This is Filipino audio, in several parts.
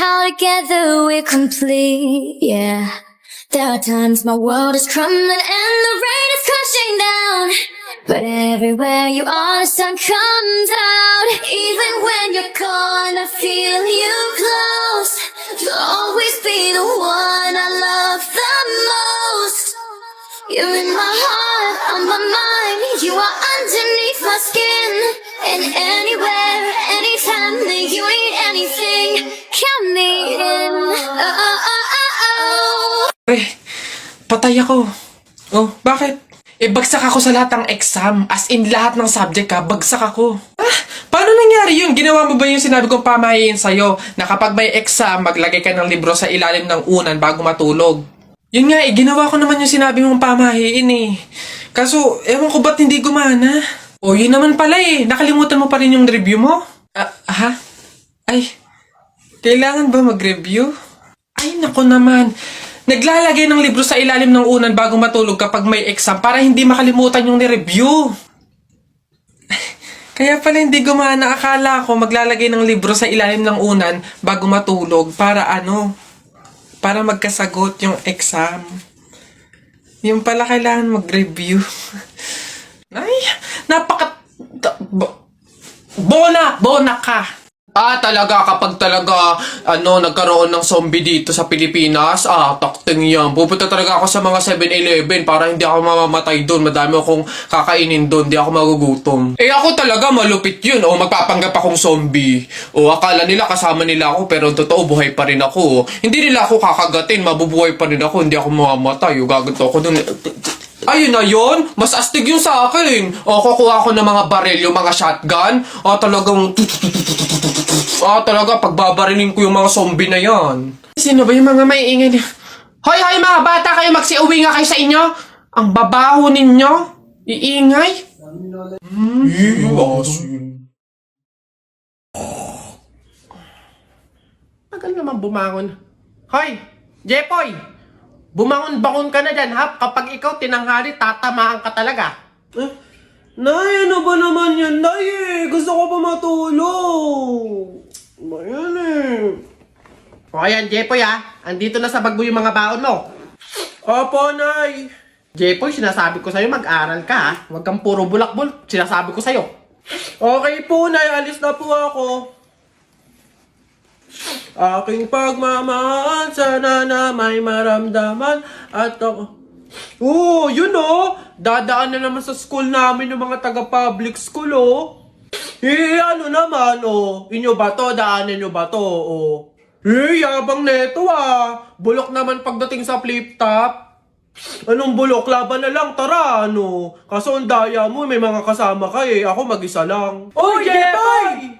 how together we're complete, yeah. There are times my world is crumbling and the rain is crashing down, but everywhere you are, the sun comes out. Even when you're gone, I feel you close. You'll always be the one I love the most. You're in my heart, on my mind. You are underneath my skin. And anywhere, anytime that you need anything, count me in. Patay ako. Oh, bakit? Bagsak ako sa lahat ng exam. As in, lahat ng subject ka, bagsak ako. Paano nangyari yun? Ginawa mo ba yung sinabi kong pamahiin sa'yo na kapag may exam, maglagay ka ng libro sa ilalim ng unan bago matulog? Yun nga ginawa ko naman yung sinabi mong pamahiin Kaso, ewan ko ba't hindi gumana? O, yun naman pala nakalimutan mo pa rin yung review mo? Ay, kailangan ba mag-review? Ay, nako naman. Naglalagay ng libro sa ilalim ng unan bago matulog kapag may exam para hindi makalimutan yung ni-review. Kaya pala hindi gumana. Akala ko maglalagay ng libro sa ilalim ng unan bago matulog para para magkasagot yung exam. Yung pala kailangan mag-review. Ay, Bona ka! Talaga, kapag talaga, nagkaroon ng zombie dito sa Pilipinas, takting yan. Pupunta talaga ako sa mga 7-Eleven para hindi ako mamamatay doon. Madami akong kakainin doon, hindi ako magugutom. Ako talaga, malupit yun. Magpapanggap akong zombie. Akala nila kasama nila ako, pero totoo, buhay pa rin ako. Hindi nila ako kakagatin, mabubuhay pa rin ako, hindi ako mamamatay. Gaganto ako doon. Ayun na yun, mas astig yun sa akin. Kukuha ko ng mga baril, yung mga shotgun. Talaga, pagbabarilin ko yung mga zombie na yan. Sino ba yung mga maiingay? Hoy, mga bata kayo, magsiuwi nga kayo sa inyo. Ang babaho ninyo. Iingay. Tagal naman bumangon. Hoy, Jepoy! Bumangon-bangon ka na dyan, ha? Kapag ikaw tinanghali, tatamaan ka talaga. Nay, ano ba naman yan, Nay? Gusto ko pa matulog. Ayan O ayan, Jepoy, andito na sa bag mo yung mga baon mo. Opo, Nay. Jepoy, sinasabi ko sa'yo, mag-aral ka, ha? Huwag kang puro bulak-bulak. Sinasabi ko sa'yo. Okay po, Nay. Alis na po ako. Aking pagmamahal, sana na may maramdaman at ako. Yun dadaan na naman sa school namin yung mga taga-public school ano naman inyo ba to? Daanan nyo ba to? Yabang neto bulok naman pagdating sa flip-top. Anong bulok? Laban na lang, tara Kaso ang daya mo, may mga kasama ka ako mag-isa lang. Jepay!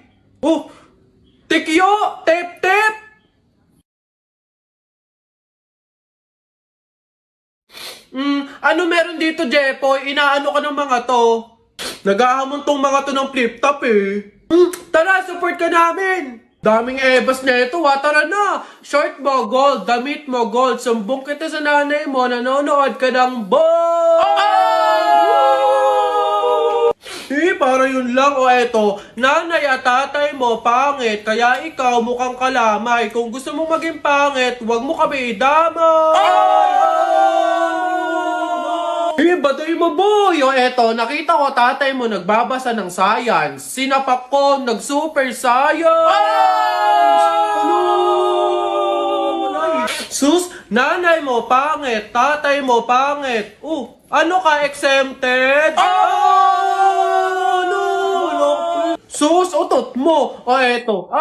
Tikyo! Tep-tep! Ano meron dito, Jepoy? Inaano ka ng mga to? Naghahamon tong mga to ng flip-top Tara, support ka namin! Daming ebas na ito tara na! Short mo, gold. Damit mo, gold. Sumbong kita sa nanay mo, nanonood ka ng para yun lang eto. Nanay at tatay mo, pangit. Kaya ikaw mukhang kalamay. Kung gusto mong maging pangit, huwag mo kami idamay. Baday mo, boy. Eto, nakita ko tatay mo nagbabasa ng science. Sinapak ko, nag-super science. Sus, nanay mo, pangit. Tatay mo, pangit. Ano ka, exempted? Sus, utot mo. Eto.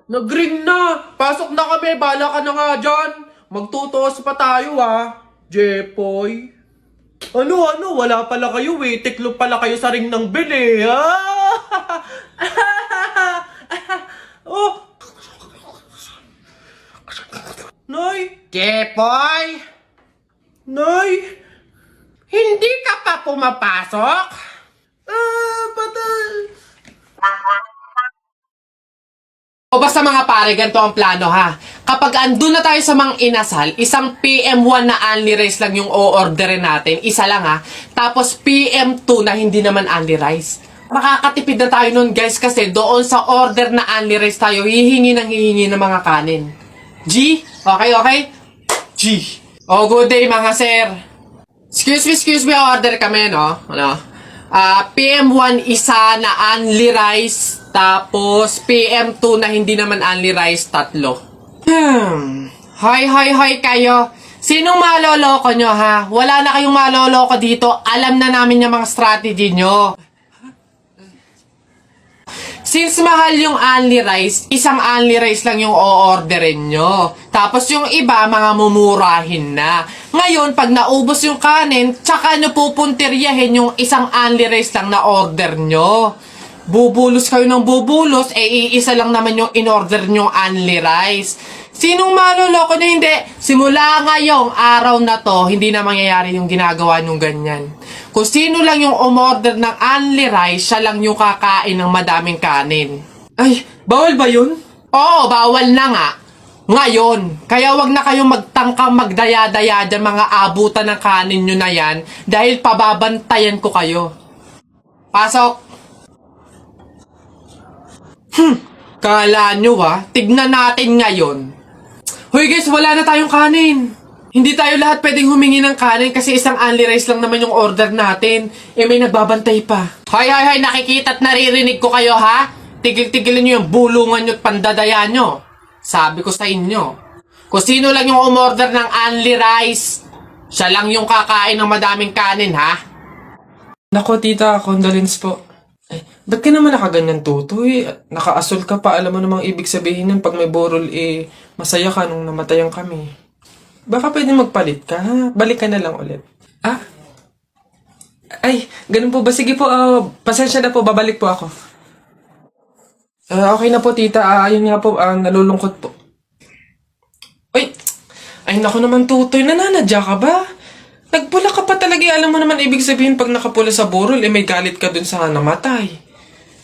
Nag-ring na. Pasok na kami. Bala ka na nga dyan. Magtutuos pa tayo, Jepoy. Wala pala kayo, Tiklop pala kayo sa ring ng bili, Nay! Jepoy! Nay! Hindi ka pa pumapasok? Patay! Basta mga pare, ganito ang plano Kapag andun na tayo sa mga inasal, isang PM1 na only rice lang yung o-orderin natin. Isa lang Tapos PM2 na hindi naman only rice. Makakatipid na tayo nun guys kasi doon sa order na only rice tayo, hihingi ng mga kanin. G? Okay, okay? G. Oh, good day mga sir. Excuse me, order kami, no? Ano? PM1 isa na only rice, tapos PM2 na hindi naman only rice, 3. Hoy kayo. Sinong maloloko nyo, ha? Wala na kayong maloloko dito. Alam na namin yung mga strategy nyo. Since mahal yung only rice, isang only rice lang yung o-orderin nyo. Tapos yung iba, mga mumurahin na. Ngayon, pag naubos yung kanin, tsaka nyo pupuntiryahin yung isang only rice lang na order nyo. Bubulos kayo ng bubulos, iisa lang naman yung in-order nyo only rice. Sinong maloloko nyo? Hindi. Simula ngayong araw na to, hindi na mangyayari yung ginagawa nyong ganyan. Kung sino lang yung umorder ng only rice, siya lang yung kakain ng madaming kanin. Ay, bawal ba yun? Oo, bawal na nga. Ngayon, kaya wag na kayong magtangkang magdaya-daya dyan mga abutan ng kanin nyo na yan dahil pababantayan ko kayo. Pasok! Kala nyo tignan natin ngayon. Hoy guys, wala na tayong kanin. Hindi tayo lahat pwedeng humingi ng kanin kasi isang only rice lang naman yung order natin. May nagbabantay pa. Hoy, nakikita at naririnig ko kayo, ha? Tigil-tigilin nyo yung bulungan nyo at pandadaya nyo. Sabi ko sa inyo, kung sino lang yung umorder ng only rice, siya lang yung kakain ng madaming kanin, ha? Nako, tita, condolence po. Ay, ba't ka naman nakaganyan, Tutoy? Naka-asol ka pa. Alam mo namang ibig sabihin nun pag may burol, masaya ka nung namatayan kami. Baka pwede magpalit ka, ha? Balik ka na lang ulit. Ah? Ay, ganun po ba? Sige po, pasensya na po, babalik po ako. Okay na po, tita. Ayun nga po, nalulungkot po. Ay, naku naman, Tutoy. Nananadya ka ba? Nagpula ka pa talaga. Alam mo naman ibig sabihin pag nakapula sa burol, may galit ka dun sa namatay.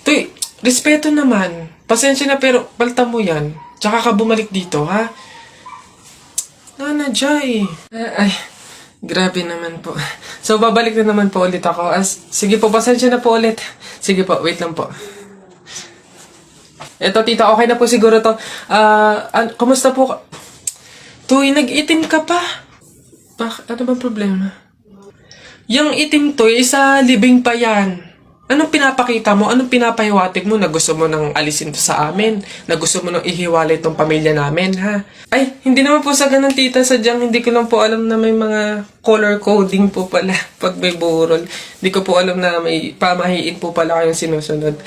Tuy, respeto naman. Pasensya na pero palta mo yan. Tsaka ka bumalik dito, ha? Nanadya Ay, grabe naman po. So, babalik na naman po ulit ako. Sige po, pasensya na po ulit. Sige po, wait lang po. Eto, tita, okay na po siguro to. Kumusta po? Tuy, nag-itim ka pa. Ano ba problema? Yung itim to, sa libing pa yan. Anong pinapakita mo? Anong pinapahiwatig mo na gusto mo nang alisin to sa amin? Na gusto mo nang ihiwalay tong pamilya namin, ha? Ay, hindi naman po sa ganun, tita. Sadyang hindi ko lang po alam na may mga color coding po pala pag may burol. Hindi ko po alam na may pamahiin po pala kayong sinusunod.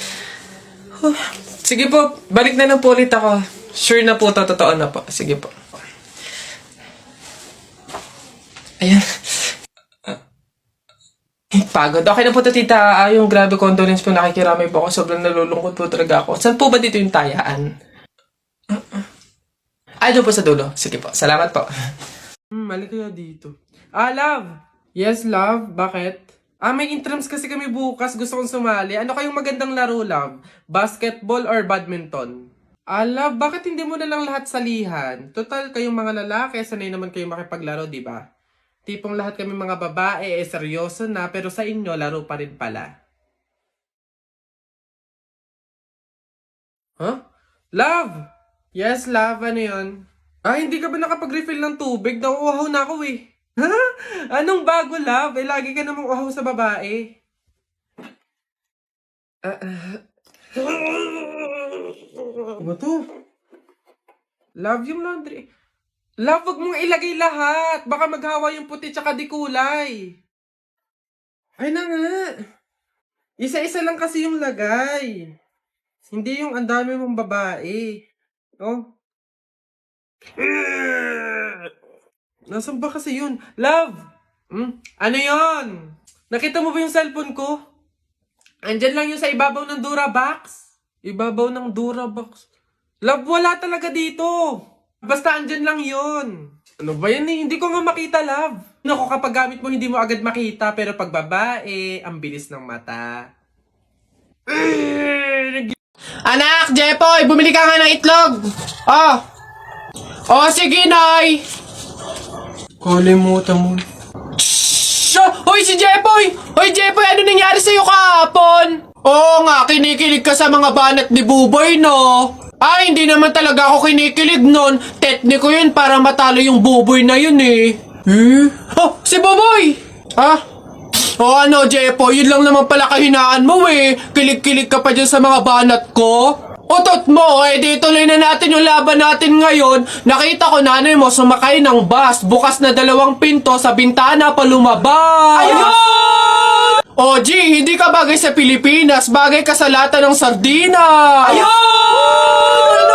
Sige po, balik na lang po ulit ako. Sure na po, totoo na po. Sige po. Ayan. Pagod. Okay na po to, tita. Yung grabe condolence po, nakikiramay po ako. Sobrang nalulungkot po talaga ako. Saan po ba dito yung tayaan? Doon po sa dulo. Sige po. Salamat po. Mali kaya dito. Love! Yes, love? Bakit? May intrams kasi kami bukas. Gusto kong sumali. Ano kayong magandang laro, love? Basketball or badminton? Love, bakit hindi mo na lang lahat salihan? Total, kayong mga lalaki, sanay naman kayong makipaglaro, di ba? Tipong lahat kami mga babae, seryoso na, pero sa inyo, laro pa rin pala. Huh? Love! Yes, love, ano yun? Hindi ka ba nakapag-refill ng tubig? Nauuhaw na ako Ha? Anong bago, love? Lagi ka namang uhaw sa babae. Ano to? Love yung laundry. Love, wag mong ilagay lahat. Baka maghawa yung puti tsaka di kulay. Ay na nga. Isa-isa lang kasi yung lagay. Hindi yung ang dami mong babae. Oh. Nasaan ba kasi yun? Love! Ano yun? Nakita mo ba yung cellphone ko? Andyan lang yun sa ibabaw ng Durabox. Ibabaw ng Durabox. Love, wala talaga dito. Basta andyan lang yun. Ano ba yan Hindi ko nga makita, love. Naku, kapag gamit mo, hindi mo agad makita. Pero pag babae, ang bilis ng mata. Anak, Jepoy, bumili ka nga ng itlog. Sige, Nay. Kalimutan mo. Hoy, si Jepoy! Hoy, Jepoy, ano nangyari sa'yo kahapon? Oo nga, kinikilig ka sa mga banat ni Buboy, no? Ay, hindi naman talaga ako kinikilig nun. Tekniko yun para matalo yung Buboy na yun eh. Oh, si Buboy! Ha? O ano, Jepo, yun lang naman pala kahinaan mo eh. Kilig-kilig ka pa dyan sa mga banat ko. Utot mo, eh di tuloy na natin yung laban natin ngayon. Nakita ko nanay mo sumakay ng bus. Bukas na 2 pinto sa bintana pa lumabas. Ayun! O G, hindi ka bagay sa Pilipinas. Bagay ka sa lata ng sardina. Ayun!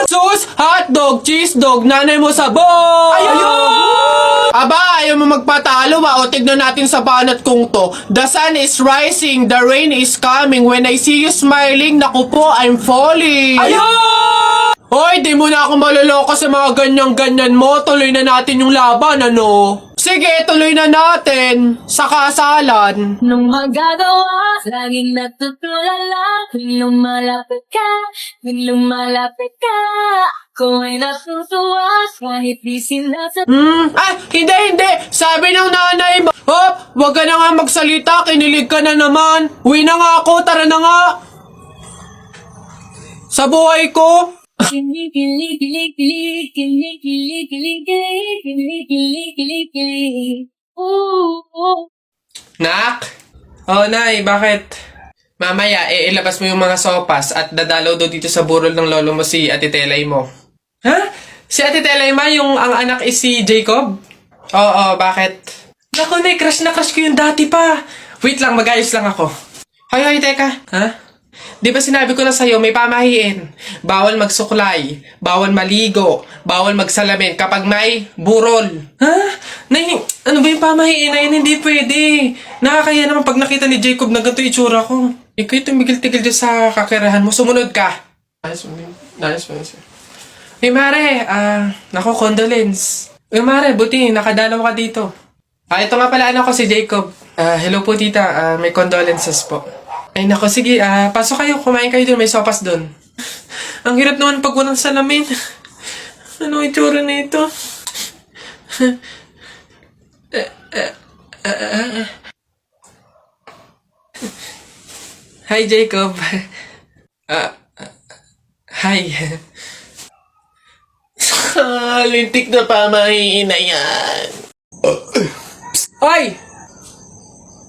Sus, hotdog, cheese dog, nanay mo sabog. Ayun! Aba, ayaw mo magpatalo ba? O tignan natin sa banat kong to. The sun is rising, the rain is coming. When I see you smiling, naku po, I'm falling. Ayun! Hoy, di mo na ako maloloko sa mga ganyan-ganyan mo. Tuloy na natin yung laban, ano? Sige, tuloy na natin. Sa kasalan. Nung magagawa, laging natutulala. Tuwing lumalapit ka, ako ay natutuwa. Kahit di sinasa... Ay, hindi. Sabi ng nanay mo. Hop, wag ka na nga magsalita. Kinilig ka na naman. Uwi na nga ako, tara na nga. Sa buhay ko. Nak? Oh, Nay, bakit? Mamaya, ilabas mo yung mga sopas at dadalaw daw dito sa burol ng lolo mo si Ate Telay mo. Ha? Si Ate Telay ma, yung ang anak is si Jacob? Oo, bakit? Naku, Nay, crush na crush ko yung dati pa. Wait lang, mag-ayos lang ako. Hoy, teka. Ha? Di ba sinabi ko na sa'yo, may pamahiin. Bawal magsuklay, bawal maligo, bawal magsalamin kapag may burol. Ha? Nay, ano ba yung pamahiin na yun? Hindi pwede. Nakakaya naman pag nakita ni Jacob na ganito itsura ko. Ikaw tumigil-tigil dyan sa kakirahan mo. Sumunod ka. Nice. Hey, Mare, naku, condolence. Hey, Mare, buti, nakadalaw ka dito. Ito nga pala, anak ko si Jacob. Hello po, tita. May condolences po. Ay, nako, sige. Pasok kayo. Kumain kayo dun. May sopas dun. Ang hirap naman pag walang salamin. Ano itsura na ito? Hi, Jacob. Hi. Lintik na pamahiin na yan. Ay!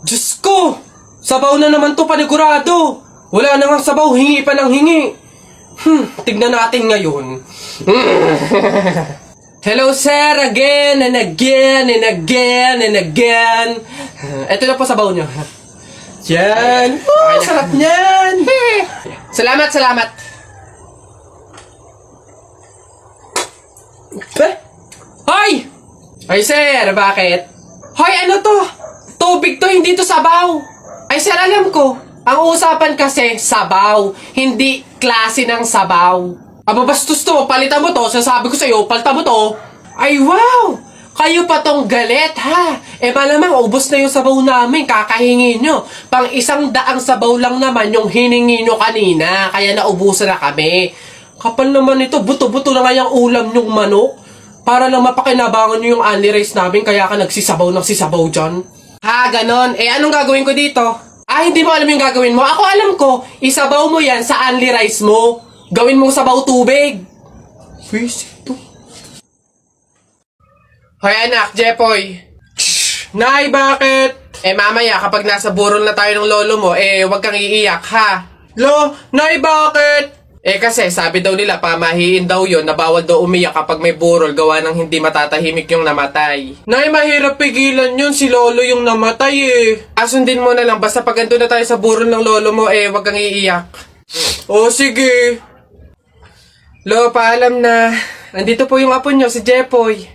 Diyos ko! Sabaw na naman to, panigurado! Wala na nga sabaw, hingi pa ng hingi. Tignan natin ngayon. Hello, sir, again and again and again and again. Ito na po sabaw nyo. Yan. Oh, sarap niyan. Salamat. Hoy! Ay, sir, bakit? Hoy, ano to? Tubig to, hindi to sabaw. Ay, sir, alam ko. Ang usapan kasi, sabaw. Hindi klase ng sabaw. Aba, bastos to. Palitan mo to. Sasabi ko sa'yo, palitan mo to. Ay, wow! Kayo pa tong galit, ha? Malamang ubos na yung sabaw namin. Kakahingi nyo. Pang 100 sabaw lang naman yung hiningi nyo kanina. Kaya naubusan na kami. Kapal naman ito. Buto-buto na nga yung ulam nyong manok. Para lang mapakinabangan nyo yung only rice namin. Kaya ka nagsisabaw dyan. Ha, ganon. Anong gagawin ko dito? Hindi mo alam yung gagawin mo? Ako alam ko. Isabaw mo yan sa only rice mo. Gawin mong sabaw tubig. Ito. Hoy anak, Jepoy. Nay, bakit? Mamaya kapag nasa burol na tayo ng lolo mo, wag kang iiyak, ha? Nay, bakit? Kasi sabi daw nila, pamahiin daw yon na bawal daw umiyak kapag may burol gawa ng hindi matatahimik yung namatay. Nay, mahirap pigilan yun. Si lolo yung namatay Asundin mo na lang. Basta pag ando na tayo sa burol ng lolo mo, wag kang iiyak. O, sige. Lo, paalam na. Andito po yung apo nyo, si Jepoy.